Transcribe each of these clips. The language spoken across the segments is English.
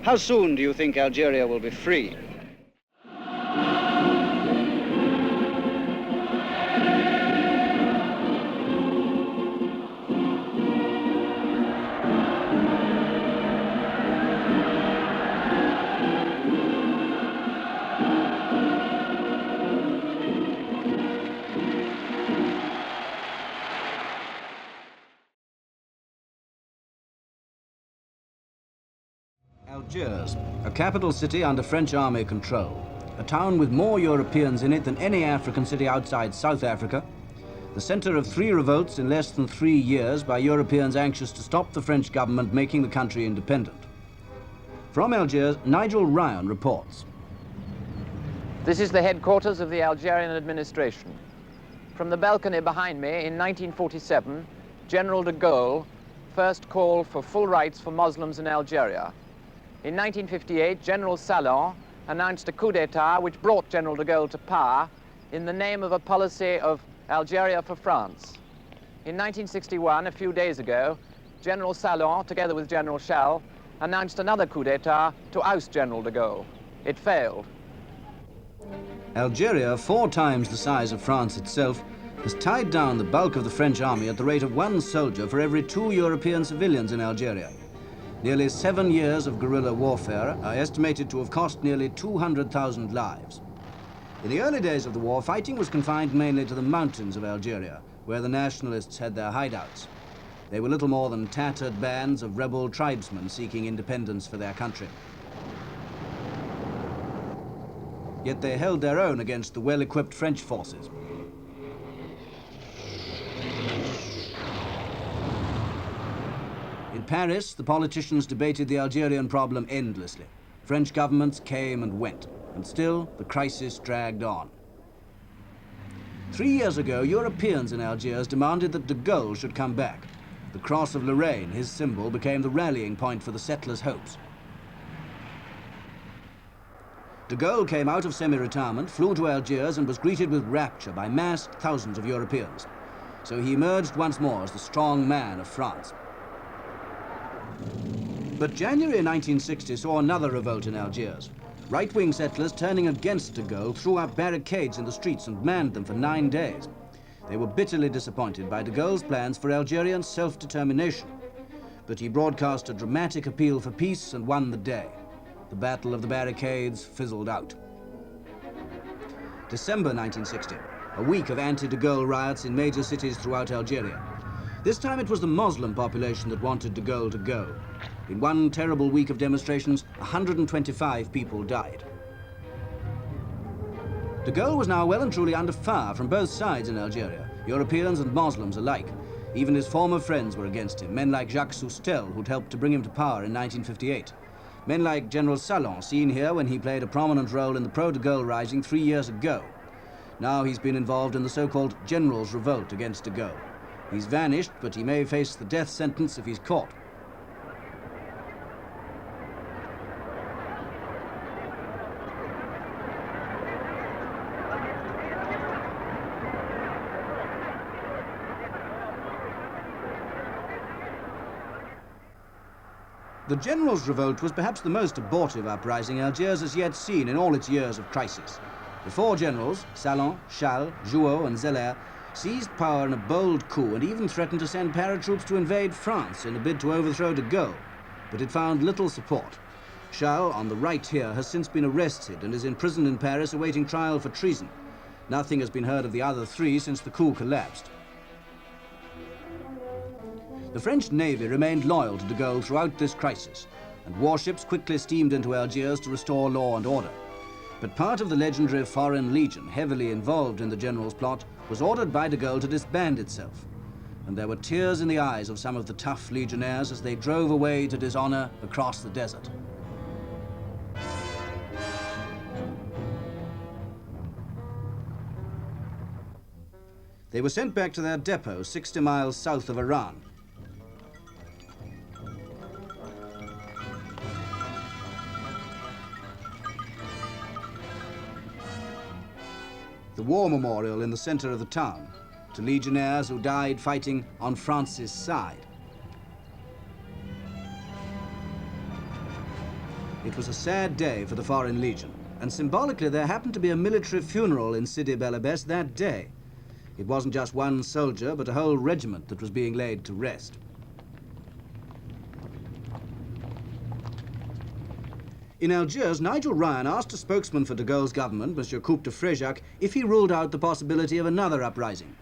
How soon do you think Algeria will be free? Algiers, a capital city under French army control, a town with more Europeans in it than any African city outside South Africa, the center of 3 revolts in less than 3 years by Europeans anxious to stop the French government making the country independent. From Algiers, Nigel Ryan reports. This is the headquarters of the Algerian administration. From the balcony behind me in 1947, General de Gaulle first called for full rights for Muslims in Algeria. In 1958, General Salon announced a coup d'etat which brought General de Gaulle to power in the name of a policy of Algeria for France. In 1961, a few days ago, General Salon, together with General Schall, announced another coup d'etat to oust General de Gaulle. It failed. Algeria, 4 times the size of France itself, has tied down the bulk of the French army at the rate of 1 soldier for every 2 European civilians in Algeria. Nearly 7 years of guerrilla warfare are estimated to have cost nearly 200,000 lives. In the early days of the war, fighting was confined mainly to the mountains of Algeria, where the nationalists had their hideouts. They were little more than tattered bands of rebel tribesmen seeking independence for their country. Yet they held their own against the well-equipped French forces. In Paris, the politicians debated the Algerian problem endlessly. French governments came and went, and still the crisis dragged on. 3 years ago, Europeans in Algiers demanded that de Gaulle should come back. The cross of Lorraine, his symbol, became the rallying point for the settlers' hopes. De Gaulle came out of semi-retirement, flew to Algiers, and was greeted with rapture by massed thousands of Europeans. So he emerged once more as the strong man of France. But January 1960 saw another revolt in Algiers. Right-wing settlers turning against de Gaulle threw up barricades in the streets and manned them for 9 days. They were bitterly disappointed by de Gaulle's plans for Algerian self-determination. But he broadcast a dramatic appeal for peace and won the day. The battle of the barricades fizzled out. December 1960, a week of anti-de Gaulle riots in major cities throughout Algeria. This time it was the Muslim population that wanted de Gaulle to go. In one terrible week of demonstrations, 125 people died. De Gaulle was now well and truly under fire from both sides in Algeria, Europeans and Muslims alike. Even his former friends were against him, men like Jacques Soustel, who'd helped to bring him to power in 1958. Men like General Salon, seen here when he played a prominent role in the pro-de Gaulle rising 3 years ago. Now he's been involved in the so-called Generals' Revolt against de Gaulle. He's vanished, but he may face the death sentence if he's caught. The Generals' Revolt was perhaps the most abortive uprising Algiers has yet seen in all its years of crisis. The 4 generals, Salon, Schall, Jouot and Zeller, seized power in a bold coup and even threatened to send paratroops to invade France in a bid to overthrow de Gaulle. But it found little support. Schall, on the right here, has since been arrested and is imprisoned in Paris awaiting trial for treason. Nothing has been heard of the other 3 since the coup collapsed. The French Navy remained loyal to de Gaulle throughout this crisis, and warships quickly steamed into Algiers to restore law and order. But part of the legendary Foreign Legion, heavily involved in the general's plot, was ordered by de Gaulle to disband itself. And there were tears in the eyes of some of the tough legionnaires as they drove away to dishonor across the desert. They were sent back to their depot 60 miles south of Oran. The war memorial in the center of the town to legionnaires who died fighting on France's side. It was a sad day for the Foreign Legion, and symbolically there happened to be a military funeral in Sidi Bel Abbes that day. It wasn't just one soldier, but a whole regiment that was being laid to rest. In Algiers, Nigel Ryan asked a spokesman for de Gaulle's government, Monsieur Coupe de Fréjac, if he ruled out the possibility of another uprising.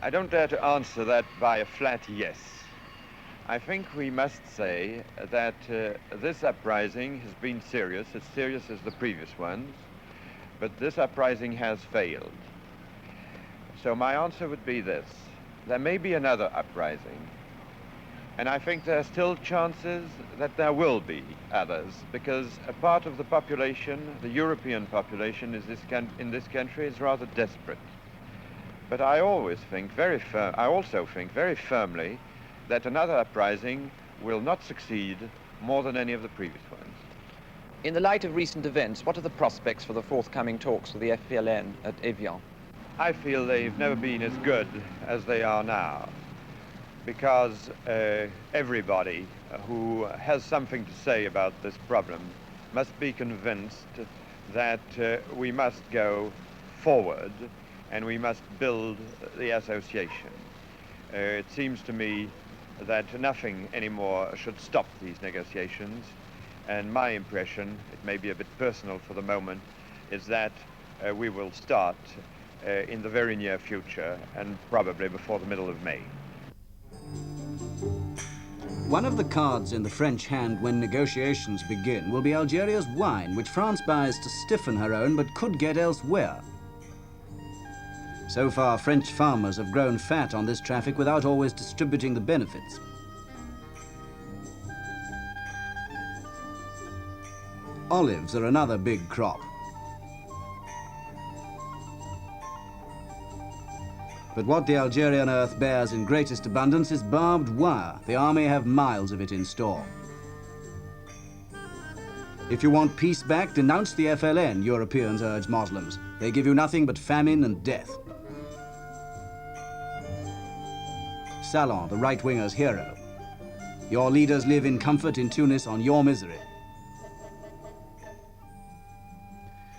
I don't dare to answer that by a flat yes. I think we must say that this uprising has been serious, as serious as the previous ones, but this uprising has failed. So my answer would be this: there may be another uprising, and I think there are still chances that there will be others, because a part of the population, the European population, in this country is rather desperate. But I also think very firmly that another uprising will not succeed more than any of the previous ones. In the light of recent events, what are the prospects for the forthcoming talks with the FPLN at Évian? I feel they've never been as good as they are now, because everybody who has something to say about this problem must be convinced that we must go forward and we must build the association. It seems to me that nothing anymore should stop these negotiations, and my impression, it may be a bit personal for the moment, is that we will start in the very near future, and probably before the middle of May. One of the cards in the French hand when negotiations begin will be Algeria's wine, which France buys to stiffen her own but could get elsewhere. So far, French farmers have grown fat on this traffic without always distributing the benefits. Olives are another big crop. But what the Algerian earth bears in greatest abundance is barbed wire. The army have miles of it in store. If you want peace back, denounce the FLN, Europeans urge Muslims. They give you nothing but famine and death. Salon, the right-winger's hero. Your leaders live in comfort in Tunis on your misery.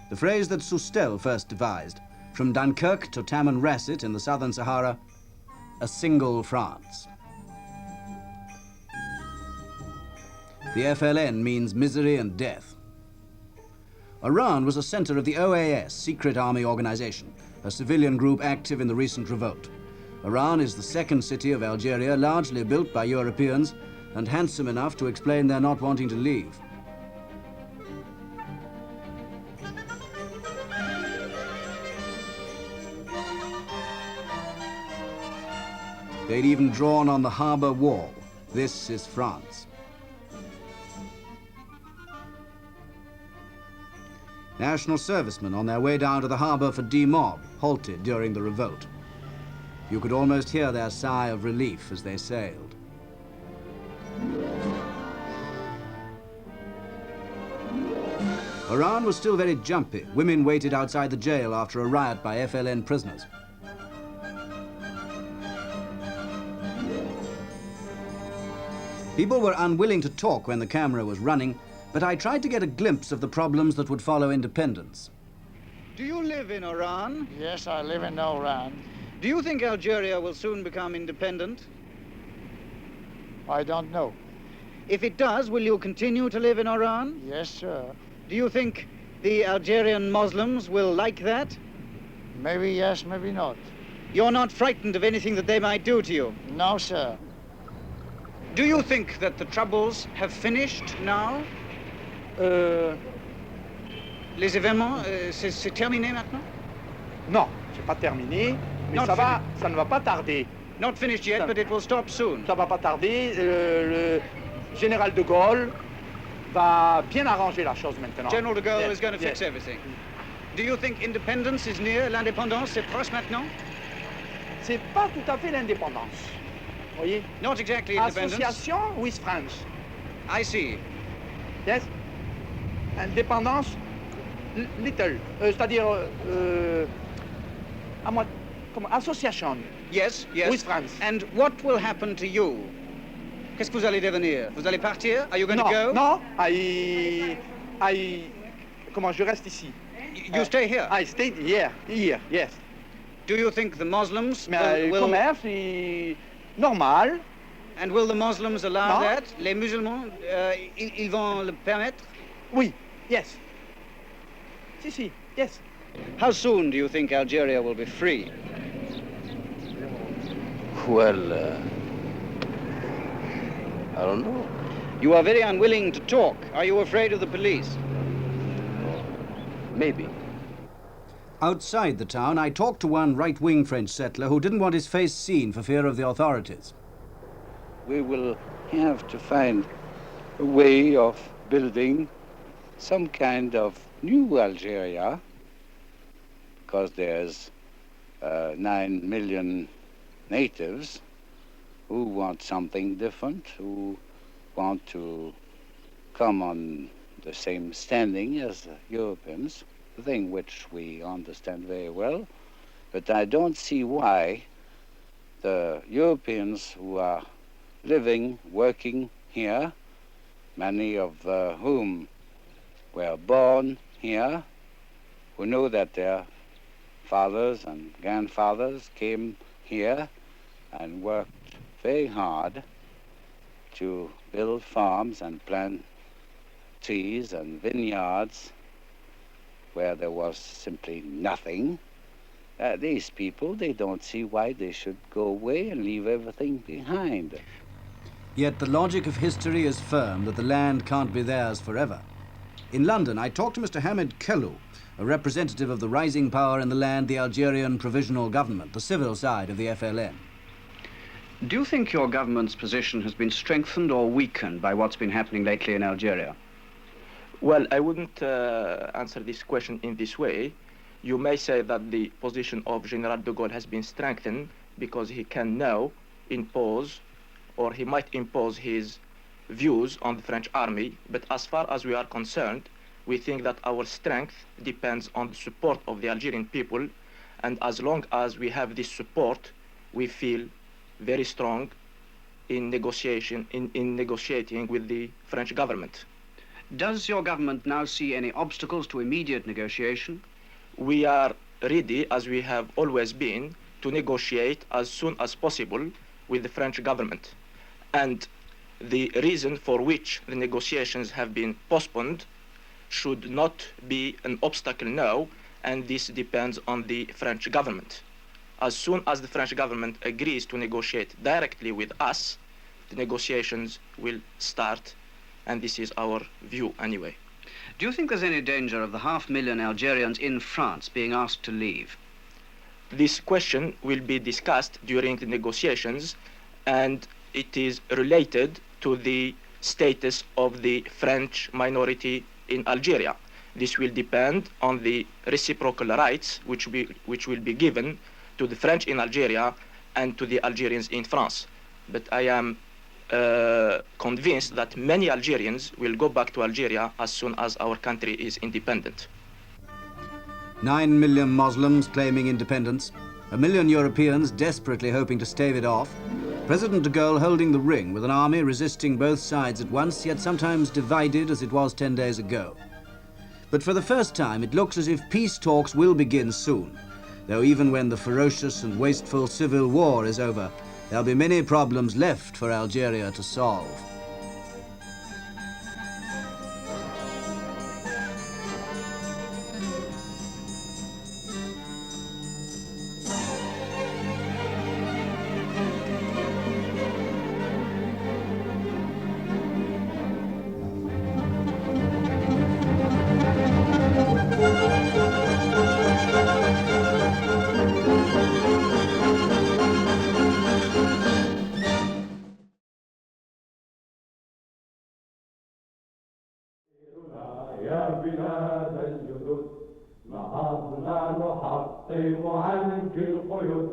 The phrase that Soustelle first devised, from Dunkirk to Tamanrasset in the southern Sahara, a single France. The FLN means misery and death. Oran was a center of the OAS, secret army organization, a civilian group active in the recent revolt. Oran is the second city of Algeria, largely built by Europeans and handsome enough to explain their not wanting to leave. They'd even drawn on the harbor wall. This is France. National servicemen on their way down to the harbor for demob halted during the revolt. You could almost hear their sigh of relief as they sailed. Oran was still very jumpy. Women waited outside the jail after a riot by FLN prisoners. People were unwilling to talk when the camera was running, but I tried to get a glimpse of the problems that would follow independence. Do you live in Oran? Yes, I live in Oran. Do you think Algeria will soon become independent? I don't know. If it does, will you continue to live in Oran? Yes, sir. Do you think the Algerian Muslims will like that? Maybe yes, maybe not. You're not frightened of anything that they might do to you? No, sir. Do you think that the troubles have finished now? Les événements, c'est terminé maintenant? Non, c'est pas terminé, mais ça ne va pas tarder. Not finished yet, but it will stop soon. Ça va pas tarder. Le général de Gaulle va bien arranger la chose maintenant. General de Gaulle is going to fix everything. Do you think independence is near? L'indépendance, c'est proche maintenant? C'est pas tout à fait l'indépendance. Voyez? Not exactly independence. Association with France. I see. Yes. Indépendance, little. C'est-à-dire, association. Yes, yes. With France. And what will happen to you? Qu'est-ce que vous allez devenir? Vous allez partir? Are you going to go? No, comment, je reste ici. You stay here? I stay here, yes. Do you think the Muslims Mais will... commerce est normal. And will the Muslims allow No. that? Les musulmans, ils vont le permettre? Oui, yes. Si, yes. How soon do you think Algeria will be free? Well, I don't know. You are very unwilling to talk. Are you afraid of the police? Maybe. Outside the town, I talked to one right-wing French settler who didn't want his face seen for fear of the authorities. We will have to find a way of building some kind of new Algeria, because there's 9 million natives who want something different, who want to come on the same standing as the Europeans, a thing which we understand very well. But I don't see why the Europeans who are living, working here, many of whom were born here, who know that their fathers and grandfathers came here and worked very hard to build farms and plant trees and vineyards where there was simply nothing. These people, they don't see why they should go away and leave everything behind. Yet the logic of history is firm that the land can't be theirs forever. In London, I talked to Mr. Ahmed Kellu, a representative of the rising power in the land, the Algerian Provisional Government, the civil side of the FLN. Do you think your government's position has been strengthened or weakened by what's been happening lately in Algeria? Well, I wouldn't answer this question in this way. You may say that the position of General de Gaulle has been strengthened because he can now impose, or he might impose his views on the French army. But as far as we are concerned, we think that our strength depends on the support of the Algerian people. And as long as we have this support, we feel very strong in negotiating with the French government. Does your government now see any obstacles to immediate negotiation? We are ready, as we have always been, to negotiate as soon as possible with the French government. And the reason for which the negotiations have been postponed should not be an obstacle now, and this depends on the French government. As soon as the French government agrees to negotiate directly with us, the negotiations will start, and this is our view anyway. Do you think there's any danger of the 500,000 Algerians in France being asked to leave? This question will be discussed during the negotiations, and it is related to the status of the French minority in Algeria. This will depend on the reciprocal rights which will be given to the French in Algeria and to the Algerians in France. But I am convinced that many Algerians will go back to Algeria as soon as our country is independent. 9 million Muslims claiming independence, 1 million Europeans desperately hoping to stave it off, President de Gaulle holding the ring with an army resisting both sides at once, yet sometimes divided as it was 10 days ago. But for the first time, it looks as if peace talks will begin soon, though even when the ferocious and wasteful civil war is over, there'll be many problems left for Algeria to solve. يا بلاد الجدد نهضنا نحطم عنك القيود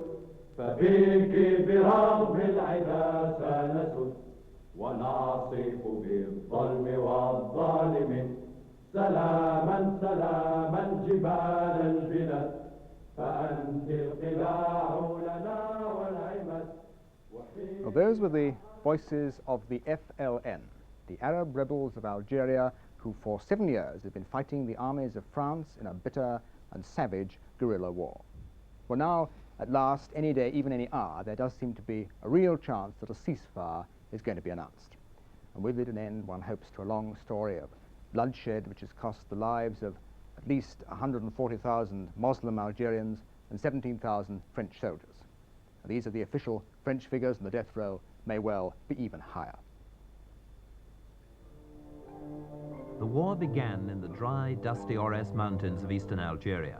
فبك برغم العدا سنسد ونعصف بالظلم والظالمين سلاما سلاما جبال البلاد فأنت القلاع لنا والعمد. Well, those were the voices of the FLN, the Arab rebels of Algeria, who for 7 years have been fighting the armies of France in a bitter and savage guerrilla war. Well, now, at last, any day, even any hour, there does seem to be a real chance that a ceasefire is going to be announced. And with it an end, one hopes, to a long story of bloodshed which has cost the lives of at least 140,000 Muslim Algerians and 17,000 French soldiers. And these are the official French figures, and the death roll may well be even higher. The war began in the dry, dusty Oran mountains of eastern Algeria.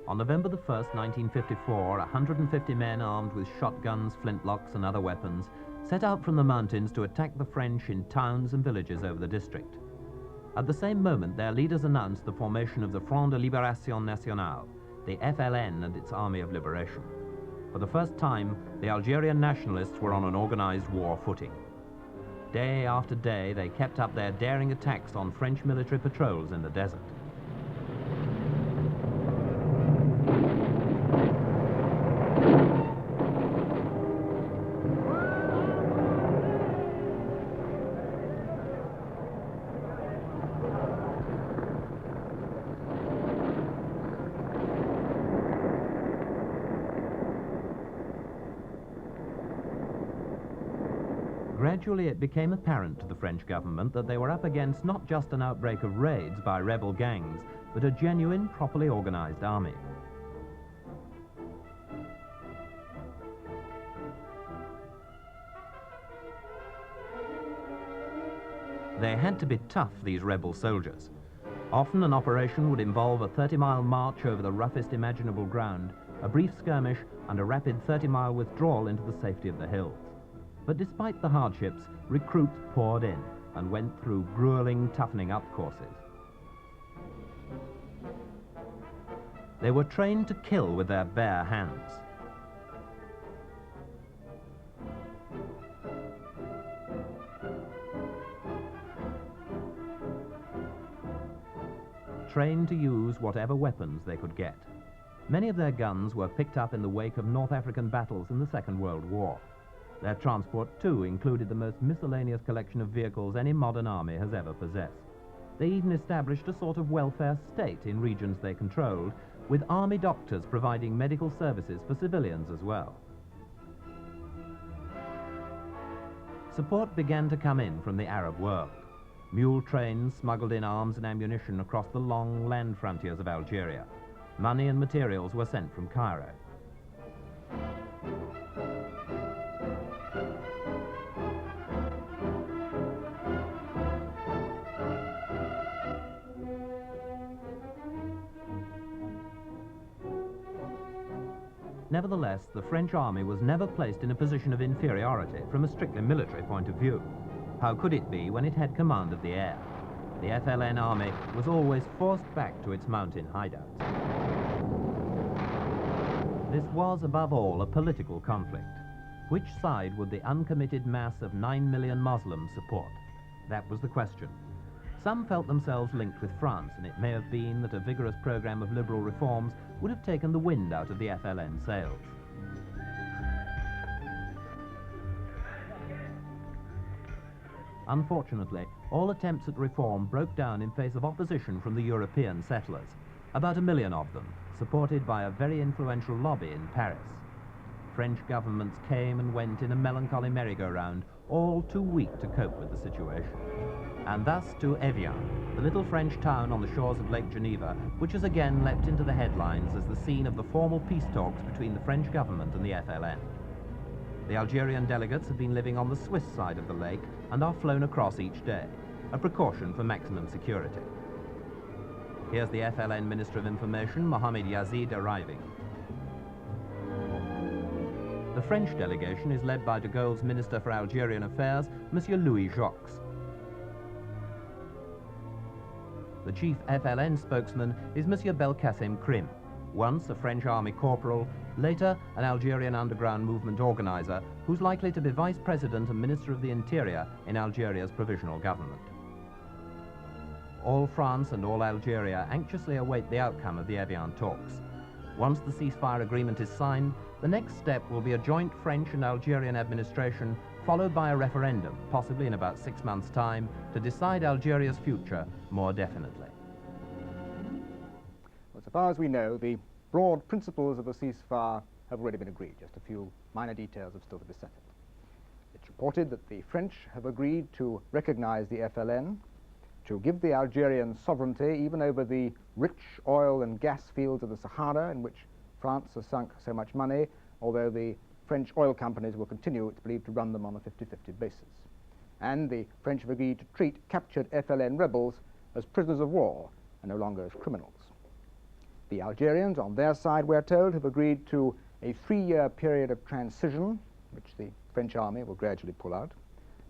On November the 1st, 1954, 150 men armed with shotguns, flintlocks and other weapons set out from the mountains to attack the French in towns and villages over the district. At the same moment, their leaders announced the formation of the Front de Libération Nationale, the FLN and its Army of Liberation. For the first time, the Algerian nationalists were on an organized war footing. Day after day, they kept up their daring attacks on French military patrols in the desert. Gradually, it became apparent to the French government that they were up against not just an outbreak of raids by rebel gangs, but a genuine, properly organized army. They had to be tough, these rebel soldiers. Often an operation would involve a 30-mile march over the roughest imaginable ground, a brief skirmish, and a rapid 30-mile withdrawal into the safety of the hills. But despite the hardships, recruits poured in and went through grueling toughening up courses. They were trained to kill with their bare hands. Trained to use whatever weapons they could get. Many of their guns were picked up in the wake of North African battles in the Second World War. Their transport, too, included the most miscellaneous collection of vehicles any modern army has ever possessed. They even established a sort of welfare state in regions they controlled, with army doctors providing medical services for civilians as well. Support began to come in from the Arab world. Mule trains smuggled in arms and ammunition across the long land frontiers of Algeria. Money and materials were sent from Cairo. Nevertheless, the French army was never placed in a position of inferiority from a strictly military point of view. How could it be when it had command of the air? The FLN army was always forced back to its mountain hideouts. This was, above all, a political conflict. Which side would the uncommitted mass of 9 million Muslims support? That was the question. Some felt themselves linked with France, and it may have been that a vigorous program of liberal reforms would have taken the wind out of the FLN sails. Unfortunately, all attempts at reform broke down in face of opposition from the European settlers, about 1 million of them, supported by a very influential lobby in Paris. French governments came and went in a melancholy merry-go-round, all too weak to cope with the situation. And thus to Evian, the little French town on the shores of Lake Geneva, which has again leapt into the headlines as the scene of the formal peace talks between the French government and the FLN. The Algerian delegates have been living on the Swiss side of the lake and are flown across each day, a precaution for maximum security. Here's the FLN Minister of Information, Mohamed Yazid, arriving. The French delegation is led by de Gaulle's Minister for Algerian Affairs, Monsieur Louis Jox. The chief FLN spokesman is Monsieur Belkacem Krim, once a French army corporal, later an Algerian underground movement organizer, who's likely to be vice president and minister of the interior in Algeria's provisional government. All France and all Algeria anxiously await the outcome of the Evian talks. Once the ceasefire agreement is signed, the next step will be a joint French and Algerian administration followed by a referendum, possibly in about 6 months' time, to decide Algeria's future more definitely. Well, so far as we know, the broad principles of a ceasefire have already been agreed. Just a few minor details have still to be settled. It's reported that the French have agreed to recognize the FLN, to give the Algerians sovereignty even over the rich oil and gas fields of the Sahara, in which France has sunk so much money, although the French oil companies will continue, it's believed, to run them on a 50-50 basis. And the French have agreed to treat captured FLN rebels as prisoners of war and no longer as criminals. The Algerians, on their side, we're told, have agreed to a 3-year period of transition, which the French army will gradually pull out.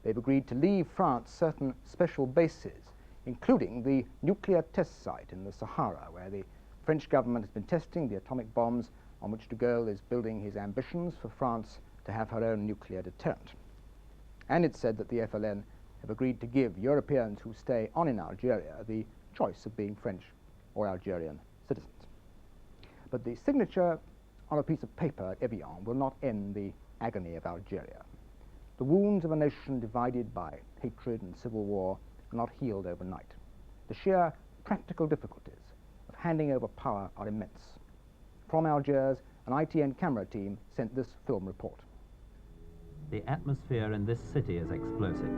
They've agreed to leave France certain special bases, including the nuclear test site in the Sahara, where the French government has been testing the atomic bombs on which de Gaulle is building his ambitions for France to have her own nuclear deterrent. And it's said that the FLN have agreed to give Europeans who stay on in Algeria the choice of being French or Algerian citizens. But the signature on a piece of paper at Evian will not end the agony of Algeria. The wounds of a nation divided by hatred and civil war are not healed overnight. The sheer practical difficulties of handing over power are immense. From Algiers, an ITN camera team sent this film report. The atmosphere in this city is explosive.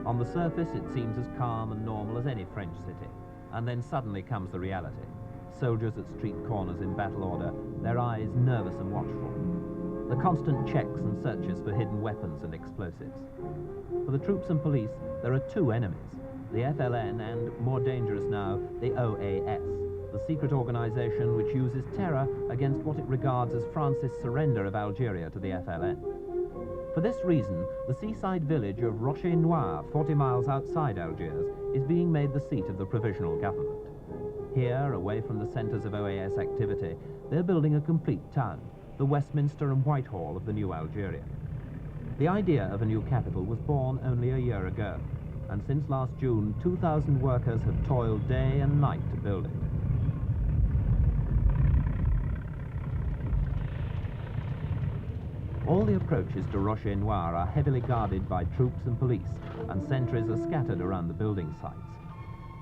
On the surface, it seems as calm and normal as any French city. And then suddenly comes the reality. Soldiers at street corners in battle order, their eyes nervous and watchful. The constant checks and searches for hidden weapons and explosives. For the troops and police, there are two enemies, the FLN and, more dangerous now, the OAS, the secret organization which uses terror against what it regards as France's surrender of Algeria to the FLN. For this reason, the seaside village of Rocher-Noir, 40 miles outside Algiers, is being made the seat of the provisional government. Here, away from the centres of OAS activity, they're building a complete town, the Westminster and Whitehall of the new Algeria. The idea of a new capital was born only a year ago, and since last June, 2,000 workers have toiled day and night to build it. All the approaches to Rocher-Noir are heavily guarded by troops and police, and sentries are scattered around the building sites.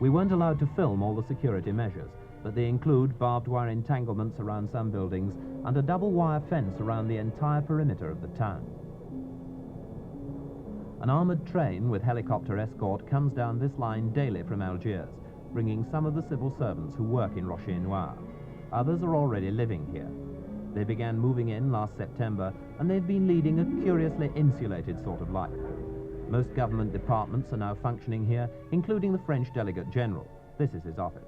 We weren't allowed to film all the security measures, but they include barbed wire entanglements around some buildings and a double wire fence around the entire perimeter of the town. An armoured train with helicopter escort comes down this line daily from Algiers, bringing some of the civil servants who work in Rocher-Noir. Others are already living here. They began moving in last September, and they've been leading a curiously insulated sort of life. Most government departments are now functioning here, including the French Delegate General. This is his office.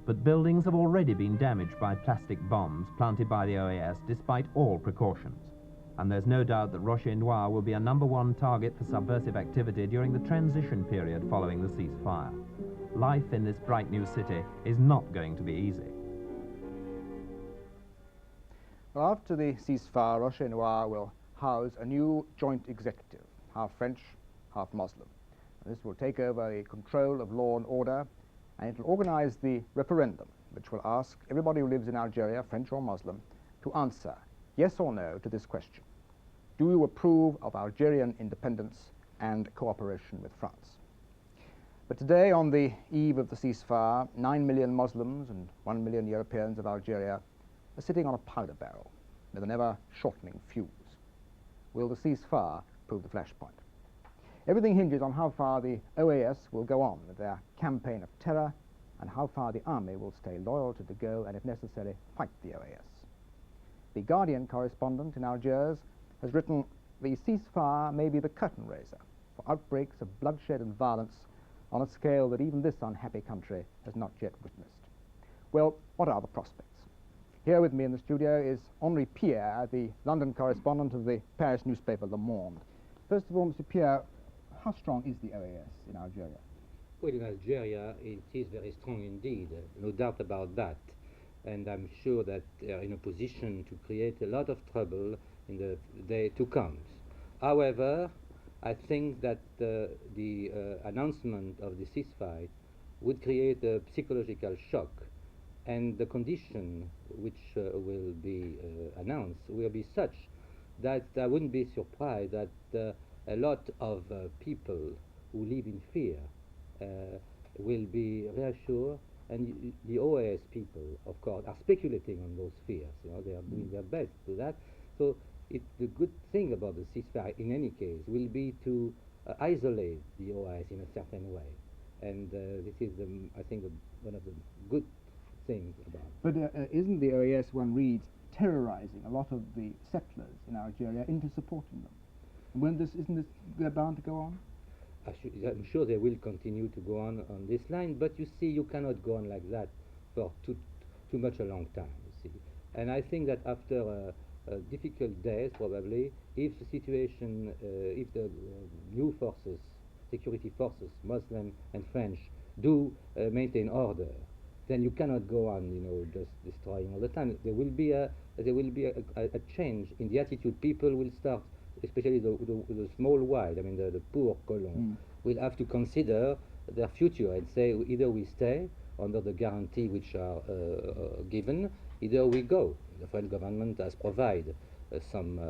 But buildings have already been damaged by plastic bombs planted by the OAS despite all precautions. And there's no doubt that Rocher-Noir will be a #1 target for subversive activity during the transition period following the ceasefire. Life in this bright new city is not going to be easy. Well, after the ceasefire, Rocher-Noir will house a new joint executive, half French, half Muslim. And this will take over the control of law and order, and it will organize the referendum, which will ask everybody who lives in Algeria, French or Muslim, to answer yes or no to this question. Do you approve of Algerian independence and cooperation with France? But today, on the eve of the ceasefire, 9 million Muslims and 1 million Europeans of Algeria are sitting on a powder barrel with an ever-shortening fuse. Will the ceasefire prove the flashpoint? Everything hinges on how far the OAS will go on with their campaign of terror and how far the army will stay loyal to de Gaulle and, if necessary, fight the OAS. The Guardian correspondent in Algiers has written, "The ceasefire may be the curtain raiser for outbreaks of bloodshed and violence on a scale that even this unhappy country has not yet witnessed." Well, what are the prospects? Here with me in the studio is Henri Pierre, the London correspondent of the Paris newspaper Le Monde. First of all, Mr. Pierre, how strong is the OAS in Algeria? Well, in Algeria, it is very strong indeed, no doubt about that. And I'm sure that they are in a position to create a lot of trouble in the day to come. However, I think that the announcement of the ceasefire would create a psychological shock, and the condition which will be announced will be such that I wouldn't be surprised that a lot of people who live in fear will be reassured, and the OAS people, of course, are speculating on those fears. You know, they are doing their best to that. So the good thing about the ceasefire, in any case, will be to isolate the OAS in a certain way, and this is, I think, one of the good things about it. But isn't the OAS, one reads, terrorizing a lot of the settlers in Algeria into supporting them? And when isn't this bound to go on? I'm sure they will continue to go on this line, but you see, you cannot go on like that for too much a long time, you see. And I think that after difficult days, probably, if the situation, if the new forces, security forces, Muslim and French, do maintain order, then you cannot go on, you know, just destroying all the time. There will be a change in the attitude. People will start, especially the small wild, I mean the poor colons, will have to consider their future and say either we stay under the guarantee which are given, either we go. The French government has provided some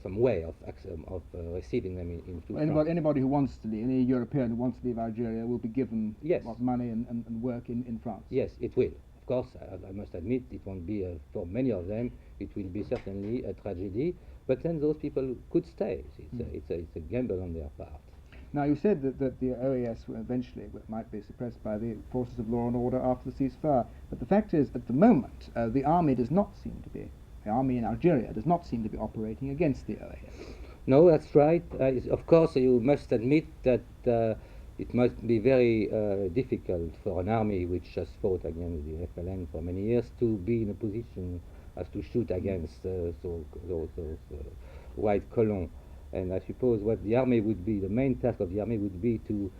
way of receiving them into France. Anybody who wants to leave, any European who wants to leave Algeria will be given money and work in France? Yes, it will. Of course, I must admit, it won't be, for many of them, it will be certainly a tragedy, but then those people could stay. It's a gamble on their part. Now, you said that the OAS eventually might be suppressed by the forces of law and order after the ceasefire, but the fact is, at the moment, the army does not seem to be, the army in Algeria does not seem to be operating against the OAS. No, that's right. Of course, you must admit that it must be very difficult for an army which has fought against the FLN for many years to be in a position as to shoot against those white colons. And I suppose what the army would be, the main task of the army would be to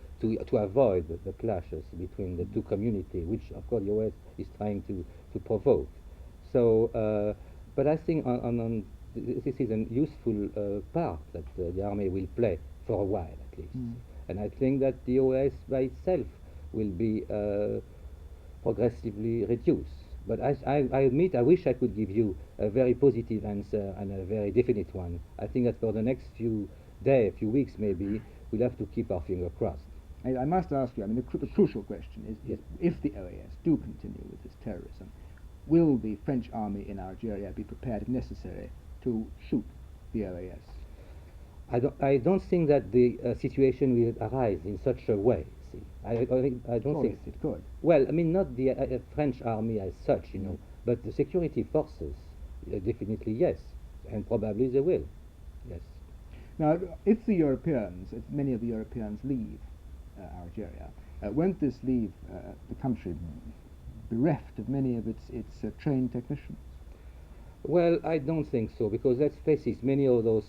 avoid the clashes between the two communities, which of course the OAS is trying to provoke. So, but I think this is a useful part that the army will play for a while at least. And I think that the OAS by itself will be progressively reduced. But I admit, I wish I could give you a very positive answer and a very definite one. I think that for the next few days, few weeks maybe, we'll have to keep our finger crossed. I must ask you, I mean, the crucial question is if the OAS do continue with this terrorism, will the French army in Algeria be prepared, if necessary, to shoot the OAS? I don't think that the situation will arise in such a way. See, I don't think it could. Well, I mean, not the French army as such, you know, but the security forces, definitely yes, and probably they will, yes. Now, if the Europeans, if many of the Europeans leave Algeria, won't this leave the country bereft of many of its trained technicians? Well, I don't think so, because let's face it, many of those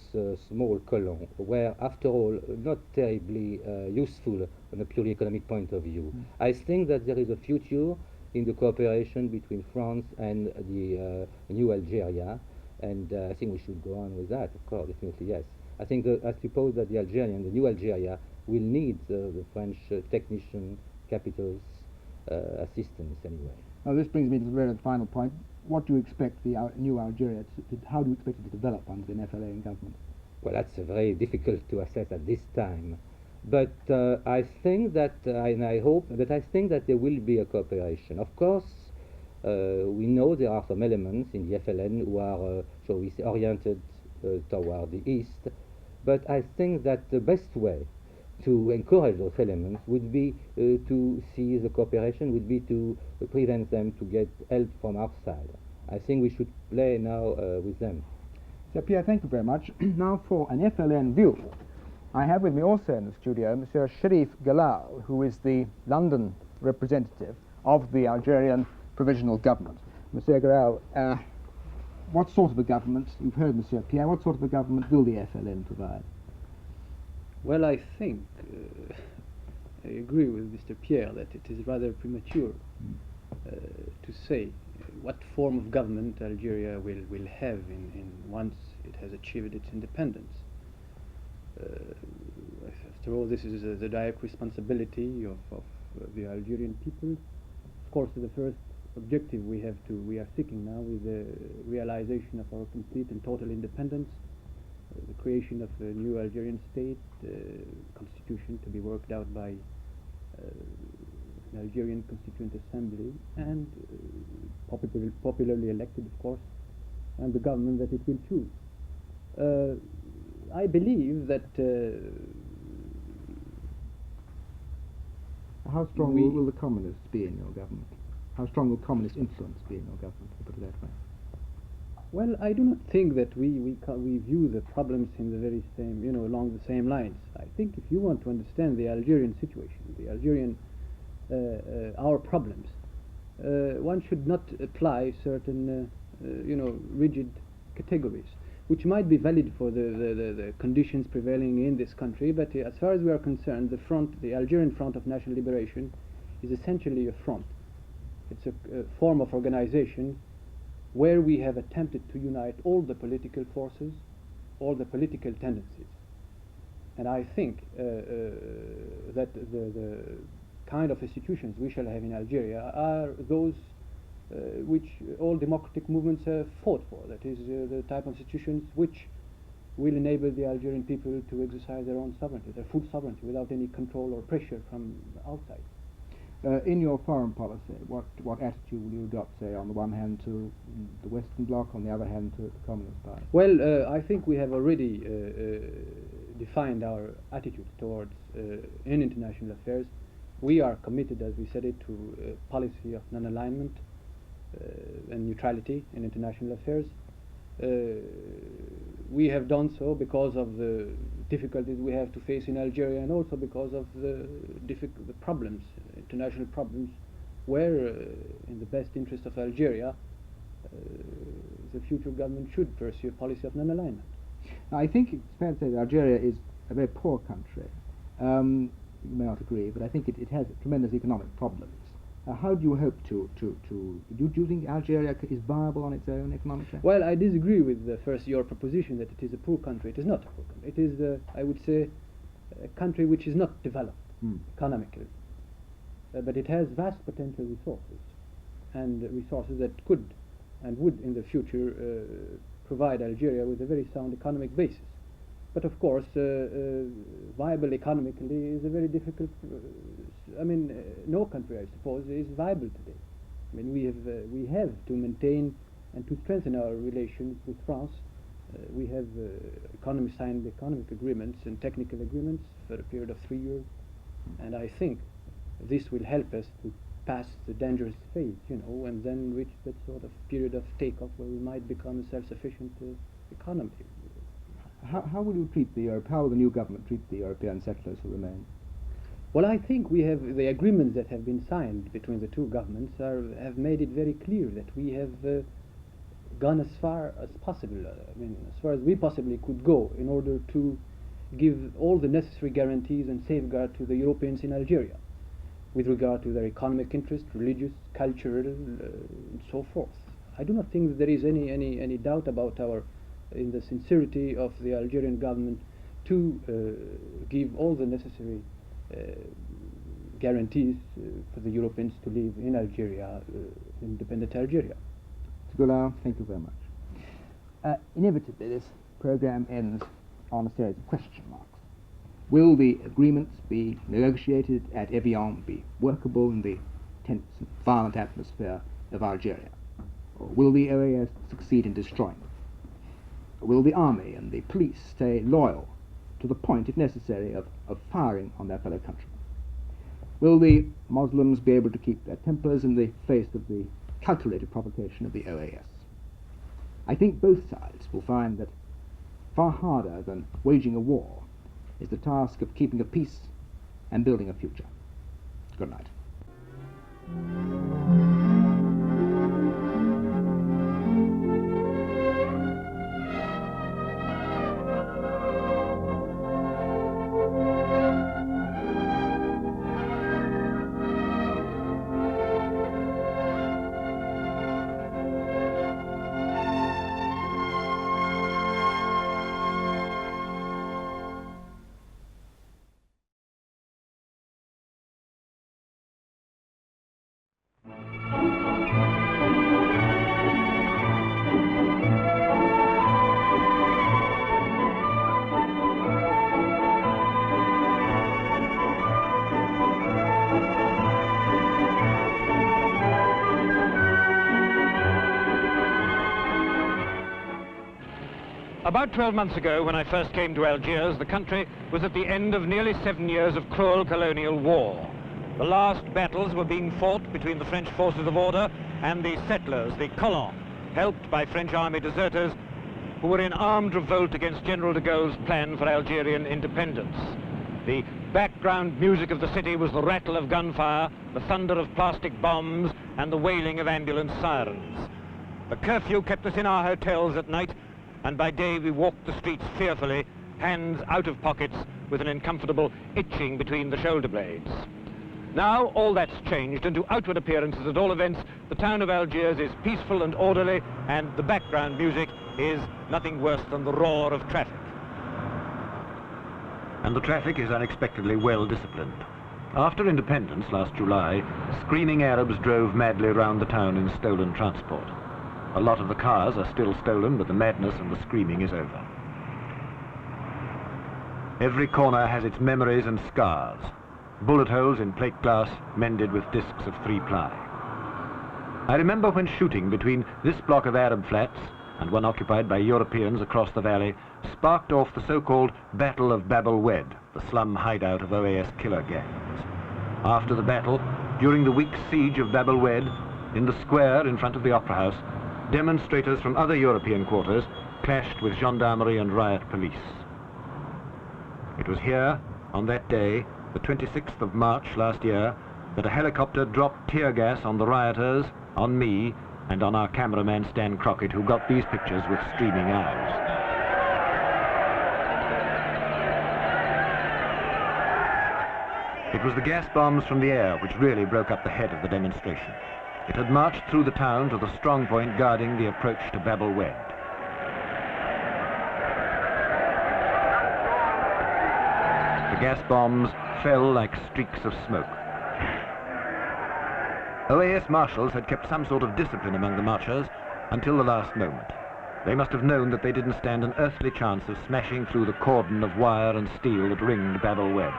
small colons were, after all, not terribly useful on a purely economic point of view. I think that there is a future in the cooperation between France and the new Algeria, and I think we should go on with that, of course, definitely, yes. I suppose that the Algerian, the new Algeria, will need the French technician, capitals, assistance anyway. Now, this brings me to the very final point. What do you expect the new Algeria how do you expect it to develop under an FLN government? Well, that's very difficult to assess at this time. But I think that, and I hope that I think that there will be a cooperation. Of course, we know there are some elements in the FLN who are, shall we say, oriented toward the east. But I think that the best way to encourage those elements would be to see the cooperation, would be to prevent them to get help from outside. I think we should play now with them. Sir Pierre, thank you very much. Now for an FLN view, I have with me also in the studio Monsieur Sherif Galal, who is the London representative of the Algerian Provisional Government. Monsieur Galal, what sort of a government, you've heard Monsieur Pierre, what sort of a government will the FLN provide? Well, I think I agree with Mr. Pierre that it is rather premature to say what form of government Algeria will have in once it has achieved its independence. After all, this is the direct responsibility of the Algerian people. Of course, the first objective we are seeking now is the realization of our complete and total independence, the creation of a new Algerian state, constitution to be worked out by an Algerian Constituent Assembly, and popularly elected, of course, and the government that it will choose. I believe that how strong will the communists be in your government? How strong will communist influence be in your government, to put it that way? Well, I do not think that we view the problems in the very same, along the same lines. I think if you want to understand the Algerian situation, the Algerian, our problems, one should not apply certain, rigid categories, which might be valid for the conditions prevailing in this country, but as far as we are concerned, the Algerian Front of National Liberation is essentially a front. It's a form of organization where we have attempted to unite all the political forces, all the political tendencies. And I think that the kind of institutions we shall have in Algeria are those which all democratic movements have fought for. That is the type of institutions which will enable the Algerian people to exercise their own sovereignty, their full sovereignty, without any control or pressure from outside. In your foreign policy, what attitude will you adopt, say, on the one hand to the Western Bloc, on the other hand to the Communist Party? Well, I think we have already defined our attitude towards in international affairs. We are committed, as we said it, to a policy of non-alignment and neutrality in international affairs. We have done so because of the difficulties we have to face in Algeria, and also because of the problems, international problems, where, in the best interest of Algeria, the future government should pursue a policy of non-alignment. I think it's fair to say that Algeria is a very poor country. You may not agree, but I think it has tremendous economic problems. How do you hope to do you think Algeria is viable on its own economically? Well, I disagree with your proposition that it is a poor country. It is not a poor country. It is, I would say, a country which is not developed economically, but it has vast potential resources, and resources that could and would in the future provide Algeria with a very sound economic basis. But of course, viable economically is a very difficult. No country, I suppose, is viable today. I mean, we have to maintain and to strengthen our relations with France. We have signed economic agreements and technical agreements for a period of 3 years, and I think this will help us to pass the dangerous phase, and then reach that sort of period of takeoff where we might become a self-sufficient economy. How will you treat how will the new government treat the European settlers who remain? Well, I think we have the agreements that have been signed between the two governments have made it very clear that we have gone as far as possible, as far as we possibly could go in order to give all the necessary guarantees and safeguard to the Europeans in Algeria with regard to their economic interest, religious, cultural, and so forth. I do not think that there is any doubt about in the sincerity of the Algerian government to give all the necessary guarantees for the Europeans to live in Algeria, independent Algeria. Mr. Gaulle, thank you very much. Inevitably, this program ends on a series of question marks. Will the agreements be negotiated at Evian be workable in the tense and violent atmosphere of Algeria? Or will the OAS succeed in destroying them? Will the army and the police stay loyal to the point, if necessary, of firing on their fellow countrymen? Will the Muslims be able to keep their tempers in the face of the calculated provocation of the OAS? I think both sides will find that far harder than waging a war is the task of keeping a peace and building a future. Good night. About 12 months ago, when I first came to Algiers, the country was at the end of nearly 7 years of cruel colonial war. The last battles were being fought between the French forces of order and the settlers, the colons, helped by French army deserters who were in armed revolt against General de Gaulle's plan for Algerian independence. The background music of the city was the rattle of gunfire, the thunder of plastic bombs, and the wailing of ambulance sirens. The curfew kept us in our hotels at night, and by day we walked the streets fearfully, hands out of pockets, with an uncomfortable itching between the shoulder blades. Now all that's changed, and to outward appearances at all events, the town of Algiers is peaceful and orderly, and the background music is nothing worse than the roar of traffic. And the traffic is unexpectedly well disciplined. After independence last July, screaming Arabs drove madly round the town in stolen transport. A lot of the cars are still stolen, but the madness and the screaming is over. Every corner has its memories and scars. Bullet holes in plate glass mended with discs of 3-ply. I remember when shooting between this block of Arab flats and one occupied by Europeans across the valley sparked off the so-called Battle of Bab el Oued, the slum hideout of OAS killer gangs. After the battle, during the week's siege of Bab el Oued, in the square in front of the Opera House, demonstrators from other European quarters clashed with gendarmerie and riot police. It was here, on that day, the 26th of March last year, that a helicopter dropped tear gas on the rioters, on me, and on our cameraman Stan Crockett, who got these pictures with streaming eyes. It was the gas bombs from the air which really broke up the head of the demonstration. It had marched through the town to the strong point guarding the approach to Bab el Oued. The gas bombs fell like streaks of smoke. OAS marshals had kept some sort of discipline among the marchers until the last moment. They must have known that they didn't stand an earthly chance of smashing through the cordon of wire and steel that ringed Bab el Oued.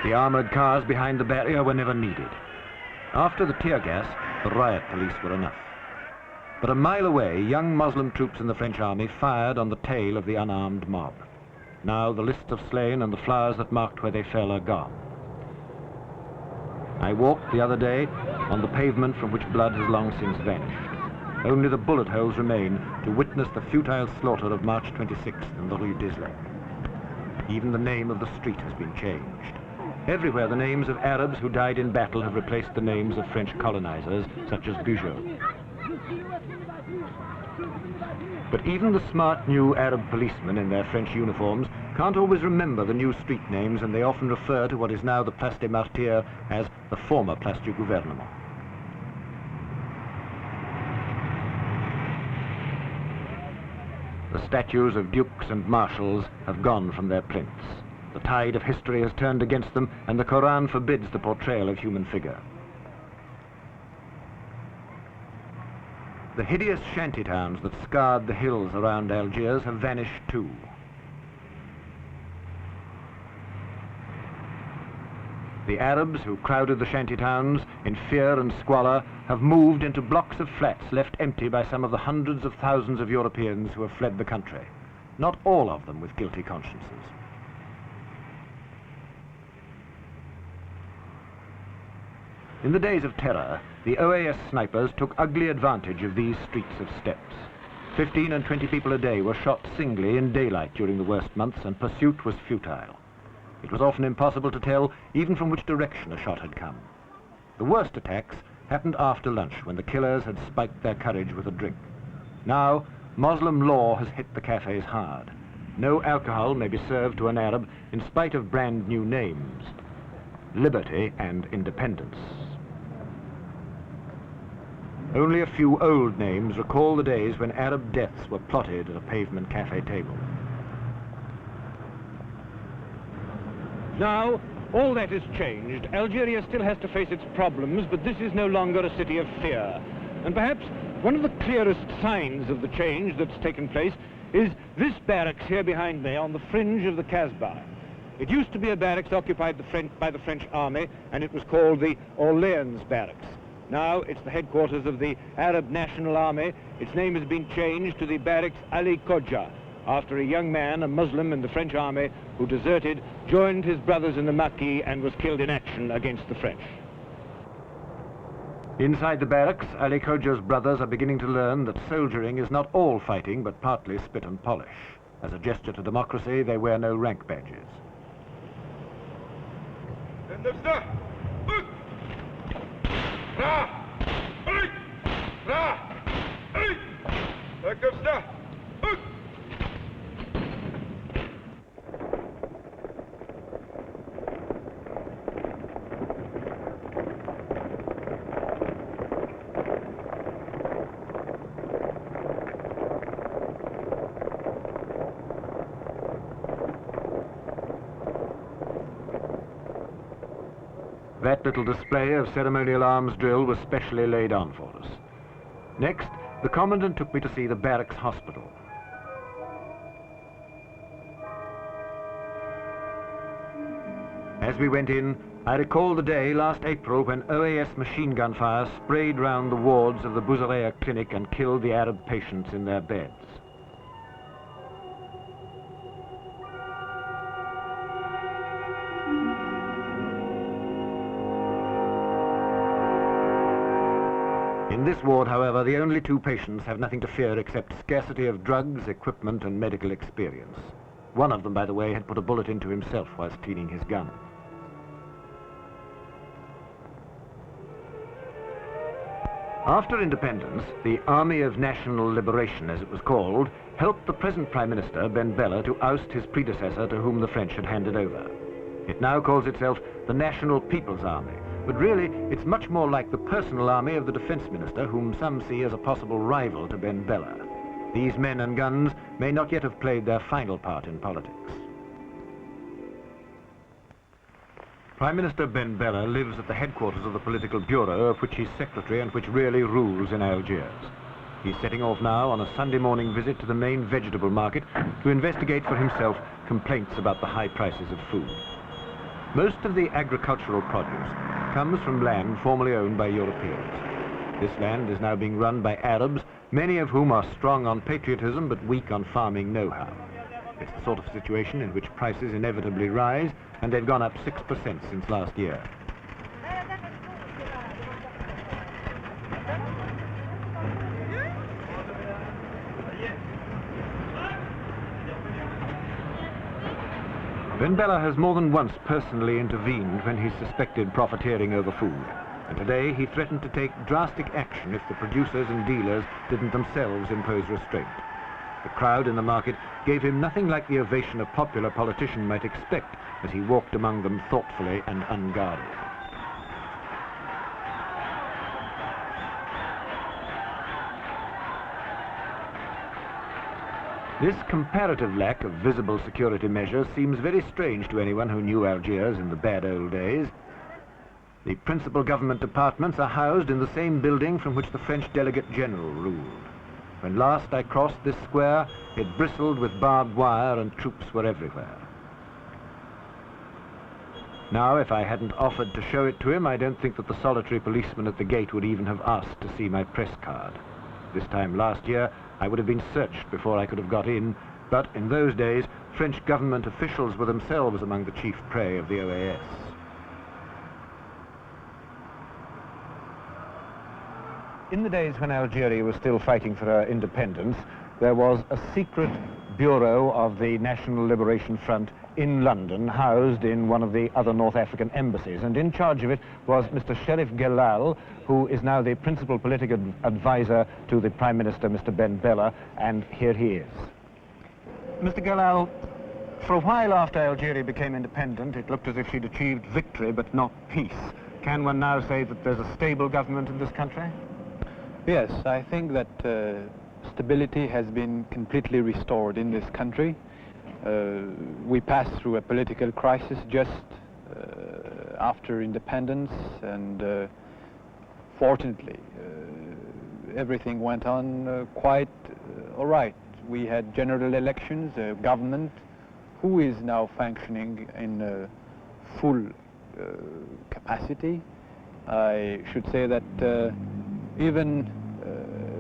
The armoured cars behind the barrier were never needed. After the tear gas, the riot police were enough. But a mile away, young Muslim troops in the French army fired on the tail of the unarmed mob. Now the list of slain and the flowers that marked where they fell are gone. I walked the other day on the pavement from which blood has long since vanished. Only the bullet holes remain to witness the futile slaughter of March 26th in the Rue d'Islay. Even the name of the street has been changed. Everywhere the names of Arabs who died in battle have replaced the names of French colonizers, such as Bugeaud. But even the smart new Arab policemen in their French uniforms can't always remember the new street names, and they often refer to what is now the Place des Martyrs as the former Place du Gouvernement. The statues of dukes and marshals have gone from their plinths. The tide of history has turned against them, and the Koran forbids the portrayal of human figure. The hideous shantytowns that scarred the hills around Algiers have vanished too. The Arabs who crowded the shantytowns in fear and squalor have moved into blocks of flats left empty by some of the hundreds of thousands of Europeans who have fled the country, not all of them with guilty consciences. In the days of terror, the OAS snipers took ugly advantage of these streets of steps. 15 and 20 people a day were shot singly in daylight during the worst months, and pursuit was futile. It was often impossible to tell even from which direction a shot had come. The worst attacks happened after lunch, when the killers had spiked their courage with a drink. Now, Muslim law has hit the cafes hard. No alcohol may be served to an Arab in spite of brand new names: liberty and independence. Only a few old names recall the days when Arab deaths were plotted at a pavement cafe table. Now, all that has changed. Algeria still has to face its problems, but this is no longer a city of fear. And perhaps one of the clearest signs of the change that's taken place is this barracks here behind me on the fringe of the Casbah. It used to be a barracks occupied by the French army, and it was called the Orleans barracks. Now it's the headquarters of the Arab National Army. Its name has been changed to the Barracks Ali Kodja, after a young man, a Muslim in the French army, who deserted, joined his brothers in the Maquis and was killed in action against the French. Inside the barracks, Ali Kodja's brothers are beginning to learn that soldiering is not all fighting, but partly spit and polish. As a gesture to democracy, they wear no rank badges. That little display of ceremonial arms drill was specially laid on for us. Next, the commandant took me to see the barracks hospital. As we went in, I recall the day last April when OAS machine gun fire sprayed round the wards of the Bouzareya clinic and killed the Arab patients in their beds. In this ward, however, the only two patients have nothing to fear except scarcity of drugs, equipment, and medical experience. One of them, by the way, had put a bullet into himself whilst cleaning his gun. After independence, the Army of National Liberation, as it was called, helped the present Prime Minister, Ben Bella, to oust his predecessor to whom the French had handed over. It now calls itself the National People's Army, but really it's much more like the personal army of the Defence Minister, whom some see as a possible rival to Ben Bella. These men and guns may not yet have played their final part in politics. Prime Minister Ben Bella lives at the headquarters of the political bureau, of which he's secretary and which really rules in Algiers. He's setting off now on a Sunday morning visit to the main vegetable market to investigate for himself complaints about the high prices of food. Most of the agricultural produce comes from land formerly owned by Europeans. This land is now being run by Arabs, many of whom are strong on patriotism but weak on farming know-how. It's the sort of situation in which prices inevitably rise, and they've gone up 6% since last year. Ben Bella has more than once personally intervened when he's suspected profiteering over food, and today he threatened to take drastic action if the producers and dealers didn't themselves impose restraint. The crowd in the market gave him nothing like the ovation a popular politician might expect as he walked among them thoughtfully and unguarded. This comparative lack of visible security measures seems very strange to anyone who knew Algiers in the bad old days. The principal government departments are housed in the same building from which the French Delegate General ruled. When last I crossed this square, it bristled with barbed wire and troops were everywhere. Now, if I hadn't offered to show it to him, I don't think that the solitary policeman at the gate would even have asked to see my press card. This time last year, I would have been searched before I could have got in, but in those days, French government officials were themselves among the chief prey of the OAS. In the days when Algeria was still fighting for her independence, there was a secret bureau of the National Liberation Front in London, housed in one of the other North African embassies, and in charge of it was Mr. Sheriff Gaulle, who is now the principal political advisor to the Prime Minister, Mr. Ben Bella, and here he is. Mr. Gaulle, for a while after Algeria became independent, it looked as if she'd achieved victory but not peace. Can one now say that there's a stable government in this country? Yes, I think that stability has been completely restored in this country. We passed through a political crisis just after independence, and fortunately everything went on quite all right. We had general elections, a government who is now functioning in full capacity, I should say that even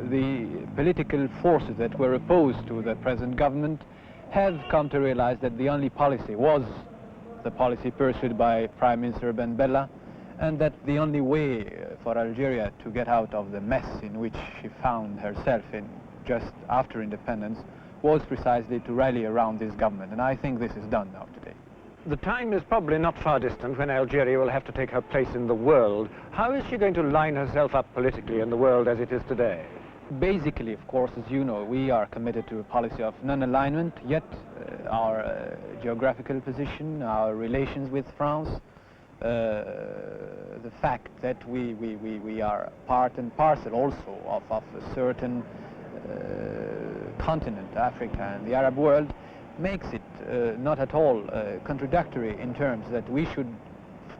the political forces that were opposed to the present government have come to realize that the only policy was the policy pursued by Prime Minister Ben Bella, and that the only way for Algeria to get out of the mess in which she found herself in just after independence was precisely to rally around this government, and I think this is done now today. The time is probably not far distant when Algeria will have to take her place in the world. How is she going to line herself up politically in the world as it is today? Basically, of course, as you know, we are committed to a policy of non-alignment, yet our geographical position, our relations with France, the fact that we are part and parcel also of a certain continent, Africa and the Arab world, makes it not at all contradictory in terms that we should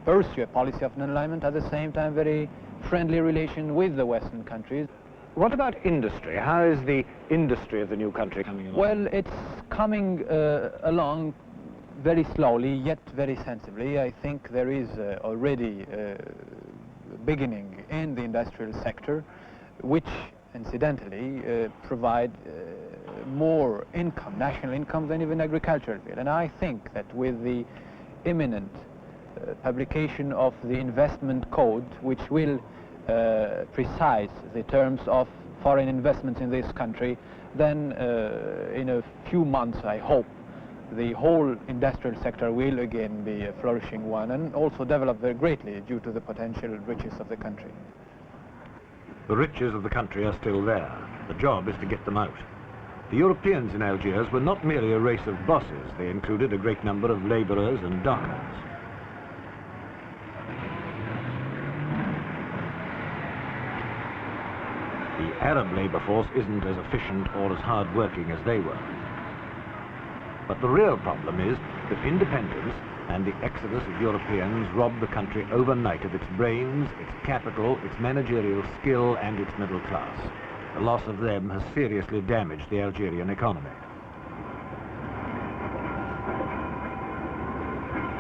pursue a policy of non-alignment, at the same time very friendly relation with the Western countries. What about industry? How is the industry of the new country coming along? Well, it's coming along very slowly, yet very sensibly. I think there is already beginning in the industrial sector, which incidentally provide more income, national income, than even agricultural field. And I think that with the imminent publication of the investment code, which will precise the terms of foreign investments in this country, then in a few months, I hope, the whole industrial sector will again be a flourishing one and also develop very greatly due to the potential riches of the country. The riches of the country are still there. The job is to get them out. The Europeans in Algiers were not merely a race of bosses. They included a great number of labourers and dockers. The Arab labour force isn't as efficient or as hard-working as they were. But the real problem is that independence and the exodus of Europeans robbed the country overnight of its brains, its capital, its managerial skill and its middle class. The loss of them has seriously damaged the Algerian economy.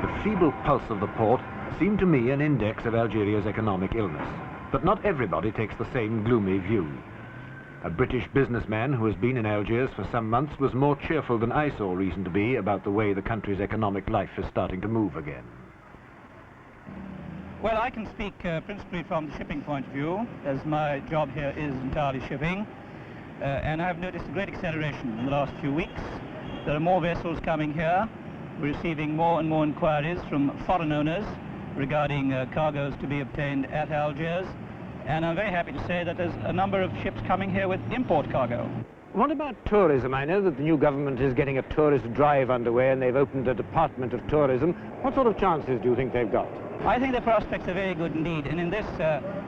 The feeble pulse of the port seemed to me an index of Algeria's economic illness. But not everybody takes the same gloomy view. A British businessman who has been in Algiers for some months was more cheerful than I saw reason to be about the way the country's economic life is starting to move again. Well, I can speak principally from the shipping point of view, as my job here is entirely shipping, and I've noticed a great acceleration in the last few weeks. There are more vessels coming here. We're receiving more and more inquiries from foreign owners regarding cargoes to be obtained at Algiers, and I'm very happy to say that there's a number of ships coming here with import cargo. What about tourism? I know that the new government is getting a tourist drive underway and they've opened a department of tourism. What sort of chances do you think they've got? I think the prospects are very good indeed, and in this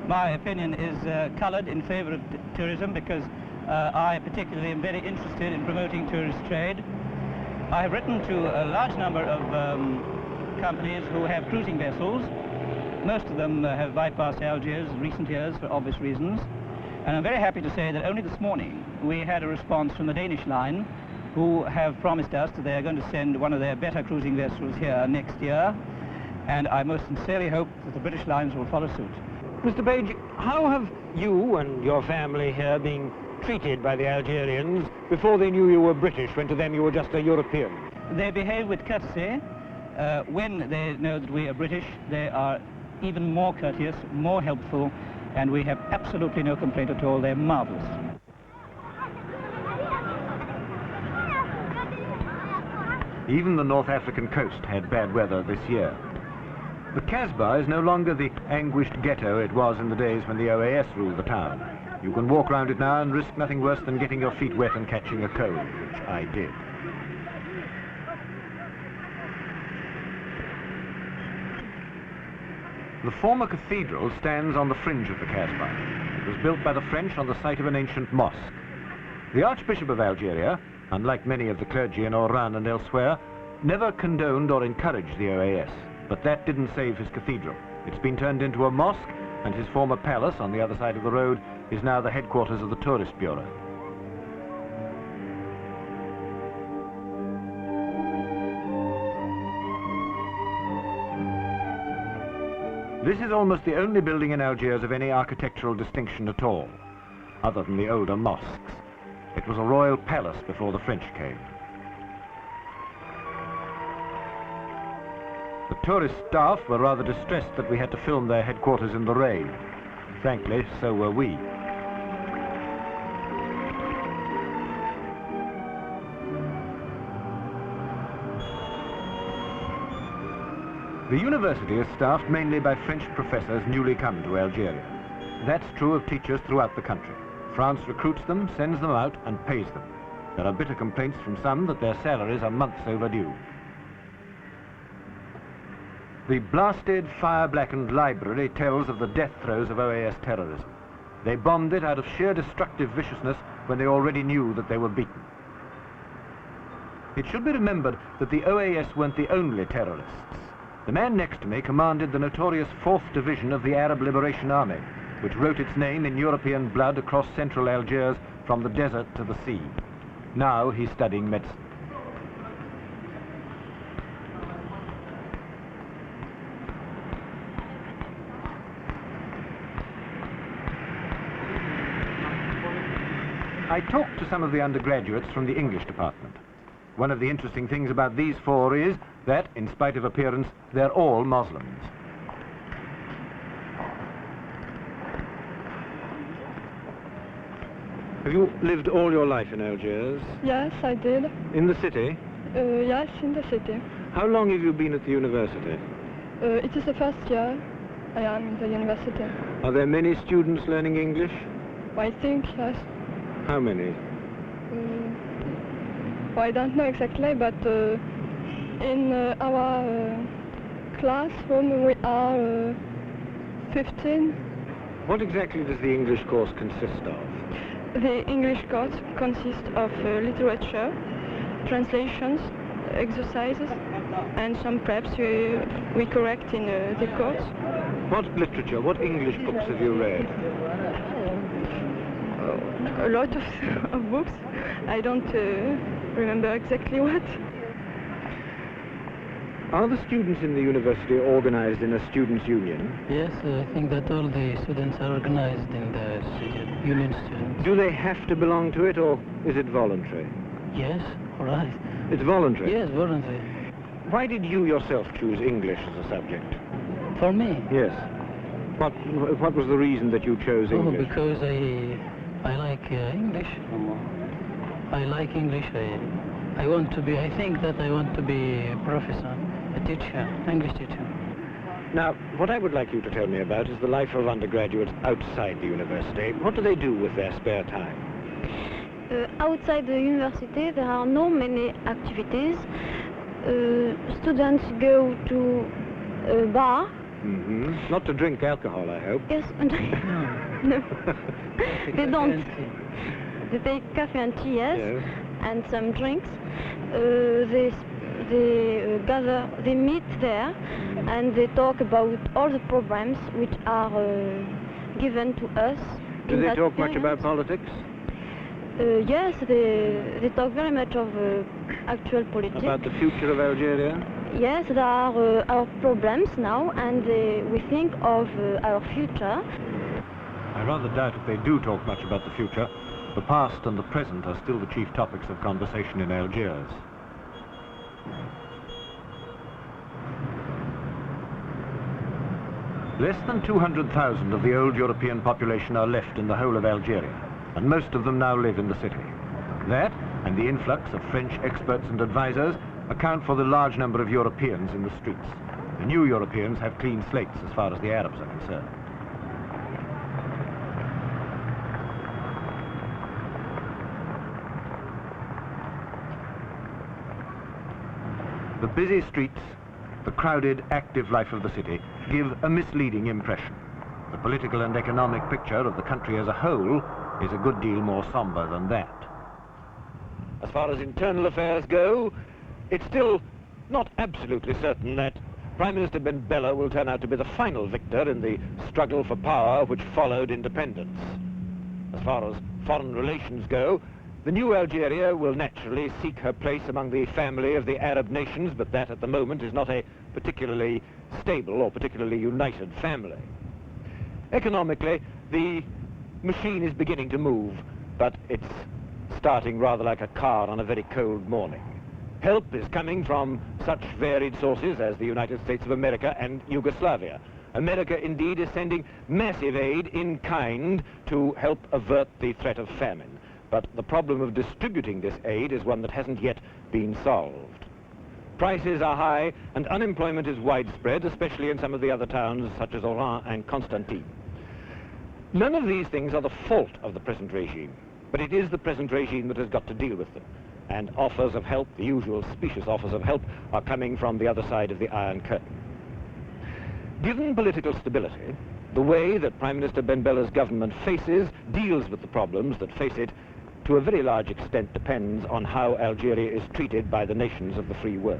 my opinion is coloured in favour of tourism, because I particularly am very interested in promoting tourist trade. I have written to a large number of companies who have cruising vessels. Most of them have bypassed Algiers in recent years for obvious reasons. And I'm very happy to say that only this morning we had a response from the Danish line, who have promised us that they are going to send one of their better cruising vessels here next year. And I most sincerely hope that the British lines will follow suit. Mr. Page, how have you and your family here been treated by the Algerians before they knew you were British, when to them you were just a European? They behave with courtesy. When they know that we are British, they are even more courteous, more helpful, and we have absolutely no complaint at all. They're marvellous. Even the North African coast had bad weather this year. The Casbah is no longer the anguished ghetto it was in the days when the OAS ruled the town. You can walk around it now and risk nothing worse than getting your feet wet and catching a cold, which I did. The former cathedral stands on the fringe of the Casbah. It was built by the French on the site of an ancient mosque. The Archbishop of Algeria, unlike many of the clergy in Oran and elsewhere, never condoned or encouraged the OAS, but that didn't save his cathedral. It's been turned into a mosque, and his former palace on the other side of the road is now the headquarters of the Tourist Bureau. This is almost the only building in Algiers of any architectural distinction at all, other than the older mosques. It was a royal palace before the French came. The tourist staff were rather distressed that we had to film their headquarters in the rain. Frankly, so were we. The university is staffed mainly by French professors newly come to Algeria. That's true of teachers throughout the country. France recruits them, sends them out, and pays them. There are bitter complaints from some that their salaries are months overdue. The blasted, fire-blackened library tells of the death throes of OAS terrorism. They bombed it out of sheer destructive viciousness when they already knew that they were beaten. It should be remembered that the OAS weren't the only terrorists. The man next to me commanded the notorious 4th Division of the Arab Liberation Army, which wrote its name in European blood across central Algiers from the desert to the sea. Now he's studying medicine. I talked to some of the undergraduates from the English department. One of the interesting things about these 4 is that, in spite of appearance, they're all Muslims. Have you lived all your life in Algiers? Yes, I did. In the city? Yes, in the city. How long have you been at the university? It is the first year I am in the university. Are there many students learning English? I think, yes. How many? I don't know exactly, but in our classroom we are 15. What exactly does the English course consist of? The English course consists of literature, translations, exercises, and some preps we correct in the course. What literature, what English books have you read? A lot of books. I don't remember exactly what. Are the students in the university organized in a students' union? Yes, I think that all the students are organized in the union students. Do they have to belong to it, or is it voluntary? Yes, all right. It's voluntary? Yes, voluntary. Why did you yourself choose English as a subject? For me? Yes. What was the reason that you chose English? Oh, because I like English. I like English. I want to be, I think that I want to be a professor, a teacher, English teacher. Now, what I would like you to tell me about is the life of undergraduates outside the university. What do they do with their spare time? Outside the university, there are no many activities. Students go to a bar. Mm-hmm. Not to drink alcohol, I hope. Yes, no. They don't. They take coffee and tea, yes, and some drinks. They gather, they meet there, and they talk about all the problems which are given to us. Do they talk much about politics? Yes, they talk very much of actual politics. About the future of Algeria? Yes, there are our problems now, and we think of our future. I rather doubt if they do talk much about the future. The past and the present are still the chief topics of conversation in Algiers. Less than 200,000 of the old European population are left in the whole of Algeria, and most of them now live in the city. That, and the influx of French experts and advisors, account for the large number of Europeans in the streets. The new Europeans have clean slates as far as the Arabs are concerned. The busy streets, the crowded, active life of the city give a misleading impression. The political and economic picture of the country as a whole is a good deal more somber than that. As far as internal affairs go, it's still not absolutely certain that Prime Minister Ben Bella will turn out to be the final victor in the struggle for power which followed independence. As far as foreign relations go, The new Algeria will naturally seek her place among the family of the Arab nations, but that at the moment is not a particularly stable or particularly united family. Economically, the machine is beginning to move, but it's starting rather like a car on a very cold morning. Help is coming from such varied sources as the United States of America and Yugoslavia. America, indeed, is sending massive aid in kind to help avert the threat of famine. But the problem of distributing this aid is one that hasn't yet been solved. Prices are high and unemployment is widespread, especially in some of the other towns such as Oran and Constantine. None of these things are the fault of the present regime, but it is the present regime that has got to deal with them. And offers of help, the usual specious offers of help, are coming from the other side of the Iron Curtain. Given political stability, the way that Prime Minister Ben Bella's government deals with the problems that face it, to a very large extent depends on how Algeria is treated by the nations of the free world.